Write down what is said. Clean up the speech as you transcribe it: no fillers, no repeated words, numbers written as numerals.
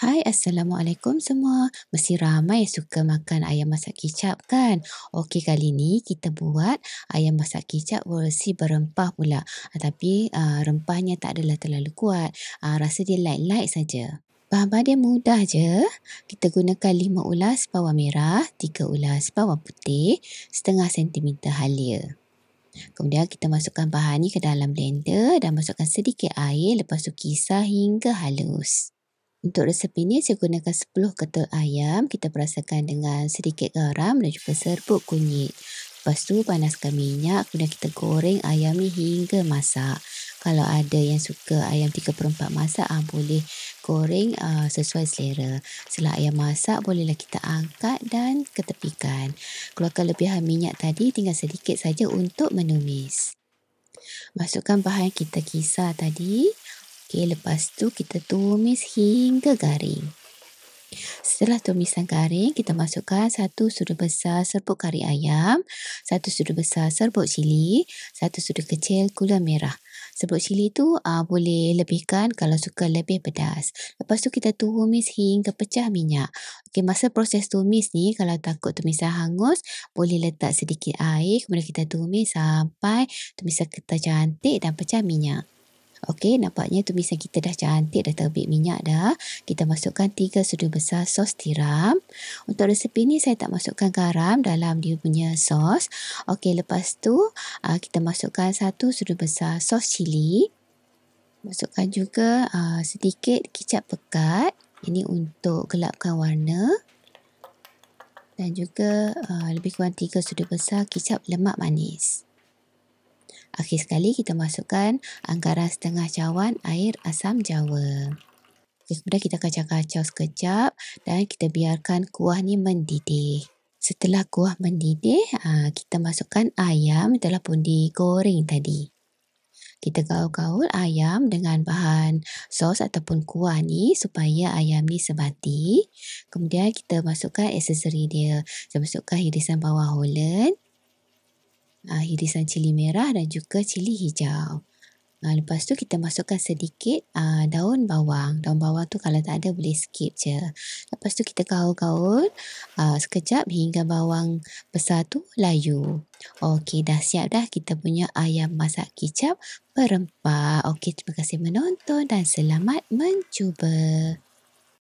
Hai, Assalamualaikum semua. Mesti ramai yang suka makan ayam masak kicap kan? Okey, kali ni kita buat ayam masak kicap versi berempah pula. Tapi rempahnya tak adalah terlalu kuat. Rasa dia light-light saja. Bahan-bahan dia mudah je. Kita gunakan 5 ulas bawang merah, 3 ulas bawang putih, setengah sentimeter halia. Kemudian kita masukkan bahan ni ke dalam blender dan masukkan sedikit air, lepas tu kisar hingga halus. Untuk resep ini saya gunakan 10 ketul ayam. Kita perasakan dengan sedikit garam dan juga serbuk kunyit. Lepas tu panaskan minyak, kemudian kita goreng ayam ni hingga masak. Kalau ada yang suka ayam 3/4 masak, boleh goreng sesuai selera. Setelah ayam masak, bolehlah kita angkat dan ketepikan. Keluarkan lebihan minyak tadi, tinggal sedikit saja untuk menumis. Masukkan bahan yang kita kisar tadi. Okey, lepas tu kita tumis hingga garing. Setelah tumisan garing, kita masukkan 1 sudu besar serbuk kari ayam, 1 sudu besar serbuk cili, 1 sudu kecil gula merah. Serbuk cili tu boleh lebihkan kalau suka lebih pedas. Lepas tu kita tumis hingga pecah minyak. Okey, masa proses tumis ni, kalau takut tumisan hangus, boleh letak sedikit air, kemudian kita tumis sampai tumisan kita cantik dan pecah minyak. Okey, nampaknya tumisan kita dah cantik, dah terbit minyak dah. Kita masukkan 3 sudu besar sos tiram. Untuk resep ini saya tak masukkan garam dalam dia punya sos. Okey, lepas tu kita masukkan 1 sudu besar sos cili. Masukkan juga sedikit kicap pekat. Ini untuk gelapkan warna. Dan juga lebih kurang 3 sudu besar kicap lemak manis. Akhir sekali kita masukkan anggaran setengah cawan air asam jawa. Kemudian kita kacau-kacau sekejap dan kita biarkan kuah ni mendidih. Setelah kuah mendidih, kita masukkan ayam yang telah pun digoreng tadi. Kita gaul-gaul ayam dengan bahan sos ataupun kuah ni supaya ayam ni sebati. Kemudian kita masukkan aksesori dia. Saya masukkan irisan bawang Holland, irisan cili merah dan juga cili hijau. Lepas tu kita masukkan sedikit daun bawang. Daun bawang tu kalau tak ada boleh skip je. Lepas tu kita gaul-gaul sekejap hingga bawang besar tu layu. Okey, dah siap dah kita punya ayam masak kicap berempah. Okey, terima kasih menonton dan selamat mencuba.